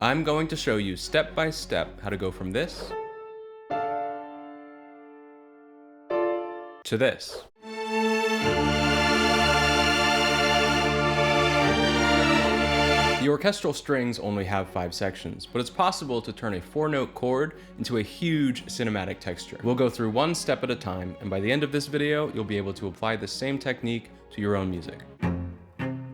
I'm going to show you step by step how to go from this to this. The orchestral strings only have 5 sections, but it's possible to turn a 4-note chord into a huge cinematic texture. We'll go through one step at a time, and by the end of this video, you'll be able to apply the same technique to your own music.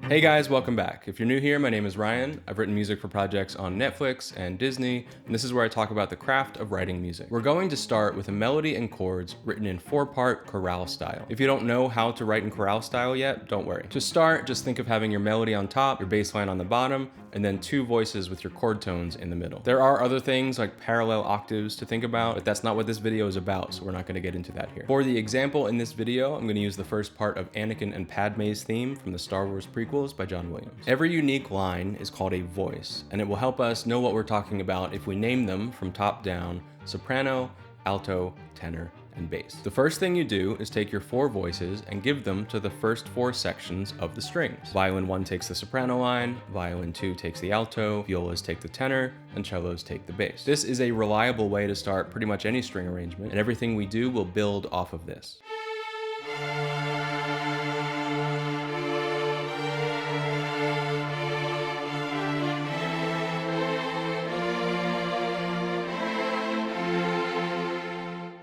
Hey guys, welcome back. If you're new here, my name is Ryan. I've written music for projects on Netflix and Disney, and this is where I talk about the craft of writing music. We're going to start with a melody and chords written in 4-part chorale style. If you don't know how to write in chorale style yet, don't worry. To start, just think of having your melody on top, your bass line on the bottom, and then 2 voices with your chord tones in the middle. There are other things like parallel octaves to think about, but that's not what this video is about, so we're not going to get into that here. For the example in this video, I'm going to use the first part of Anakin and Padme's theme from the Star Wars prequels by John Williams. Every unique line is called a voice, and it will help us know what we're talking about if we name them from top down: soprano, alto, tenor, and bass. The first thing you do is take your 4 voices and give them to the first 4 sections of the strings. Violin 1 takes the soprano line, violin 2 takes the alto, violas take the tenor, and cellos take the bass. This is a reliable way to start pretty much any string arrangement, and everything we do will build off of this.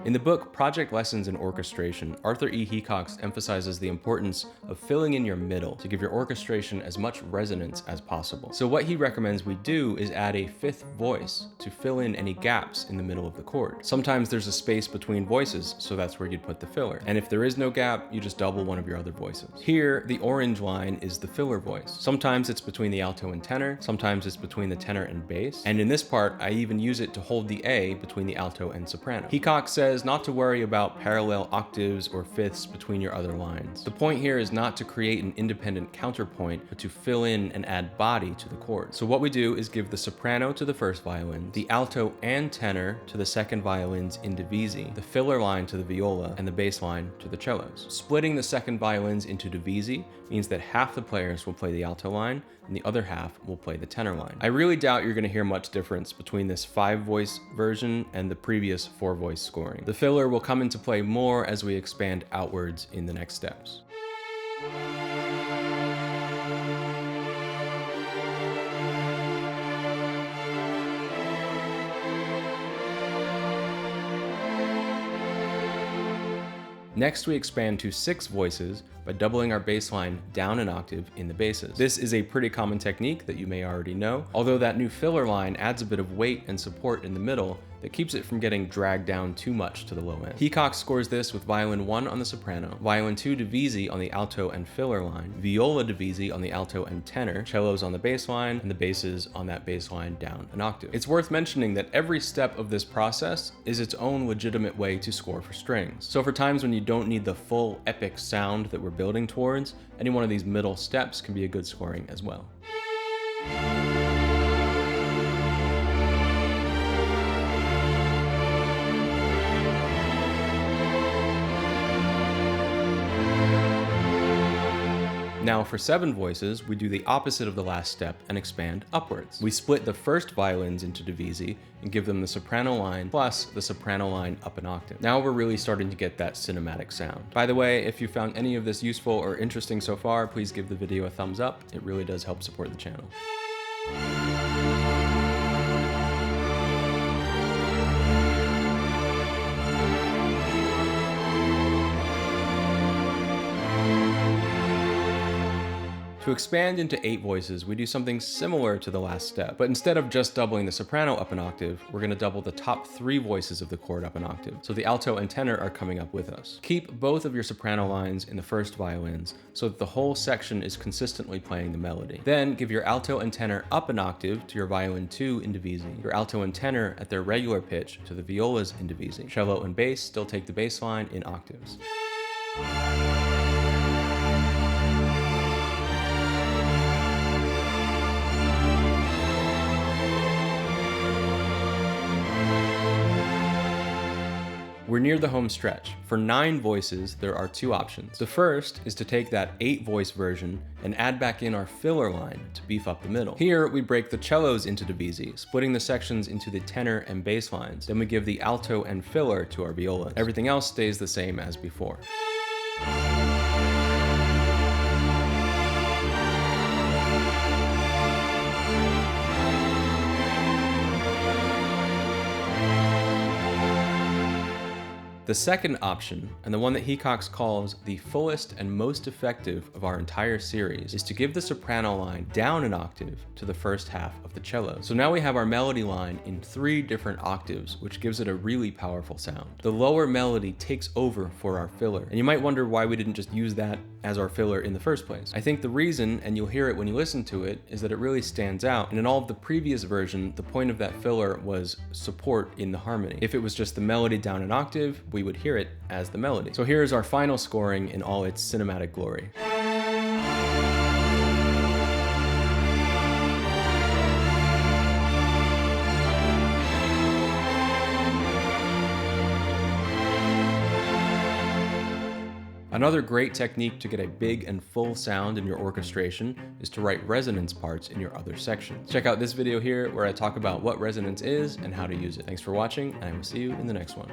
In the book Project Lessons in Orchestration, Arthur E. Heacox emphasizes the importance of filling in your middle to give your orchestration as much resonance as possible. So what he recommends we do is add a 5th voice to fill in any gaps in the middle of the chord. Sometimes there's a space between voices, so that's where you'd put the filler. And if there is no gap, you just double one of your other voices. Here, the orange line is the filler voice. Sometimes it's between the alto and tenor, sometimes it's between the tenor and bass, and in this part, I even use it to hold the A between the alto and soprano. Heacox says not to worry about parallel octaves or fifths between your other lines. The point here is not to create an independent counterpoint, but to fill in and add body to the chord. So what we do is give the soprano to the first violin, the alto and tenor to the second violins in divisi, the filler line to the viola, and the bass line to the cellos. Splitting the second violins into divisi means that half the players will play the alto line and the other half will play the tenor line. I really doubt you're going to hear much difference between this 5-voice version and the previous 4-voice scoring. The filler will come into play more as we expand outwards in the next steps. Next, we expand to 6 voices by doubling our bass line down an octave in the basses. This is a pretty common technique that you may already know, although that new filler line adds a bit of weight and support in the middle that keeps it from getting dragged down too much to the low end. Heacox scores this with violin 1 on the soprano, violin 2 divisi on the alto and filler line, viola divisi on the alto and tenor, cellos on the bass line, and the basses on that bass line down an octave. It's worth mentioning that every step of this process is its own legitimate way to score for strings. So for times when you don't need the full epic sound that we're building towards, any one of these middle steps can be a good scoring as well. Now for 7 voices, we do the opposite of the last step and expand upwards. We split the first violins into divisi and give them the soprano line plus the soprano line up an octave. Now we're really starting to get that cinematic sound. By the way, if you found any of this useful or interesting so far, please give the video a thumbs up. It really does help support the channel. To expand into 8 voices, we do something similar to the last step, but instead of just doubling the soprano up an octave, we're going to double the top 3 voices of the chord up an octave, so the alto and tenor are coming up with us. Keep both of your soprano lines in the first violins so that the whole section is consistently playing the melody. Then give your alto and tenor up an octave to your violin 2 in divisi, your alto and tenor at their regular pitch to the violas in divisi. Cello and bass still take the bass line in octaves. We're near the home stretch. For 9 voices, there are 2 options. The first is to take that 8-voice version and add back in our filler line to beef up the middle. Here, we break the cellos into divisi, splitting the sections into the tenor and bass lines. Then we give the alto and filler to our violas. Everything else stays the same as before. The second option, and the one that Heacox calls the fullest and most effective of our entire series, is to give the soprano line down an octave to the first half of the cello. So now we have our melody line in 3 different octaves, which gives it a really powerful sound. The lower melody takes over for our filler, and you might wonder why we didn't just use that as our filler in the first place. I think the reason, and you'll hear it when you listen to it, is that it really stands out, and in all of the previous version, the point of that filler was support in the harmony. If it was just the melody down an octave, we would hear it as the melody. So here's our final scoring in all its cinematic glory. Another great technique to get a big and full sound in your orchestration is to write resonance parts in your other sections. Check out this video here where I talk about what resonance is and how to use it. Thanks for watching, and I will see you in the next one.